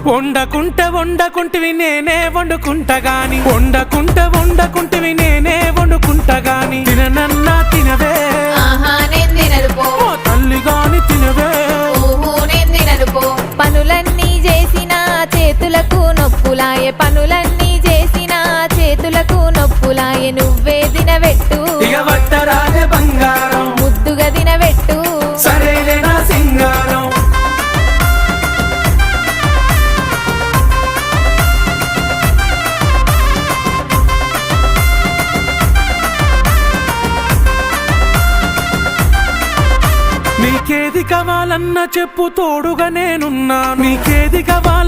వండకుంటివి నేనే వండుకుంటా గాని వండకుంటివి నేనే వండుకుంటా గాని తిననన్నా తినవే నేను తినను పో తల్లి గాని తినవే నేను తినను పో పనులన్నీ చేసిన చేతులకు నొప్పులాయే పనులన్నీ చేసిన చేతులకు నొప్పులాయే నువ్వే తినబెట్టు ఇక వట్టరాజే బంగారం ముద్దుగా తినబెట్టు సరేలే నా సింగారం నీకేది కావాలన్నా చెప్పు తోడుగా నేనున్నా నీకేది కావాల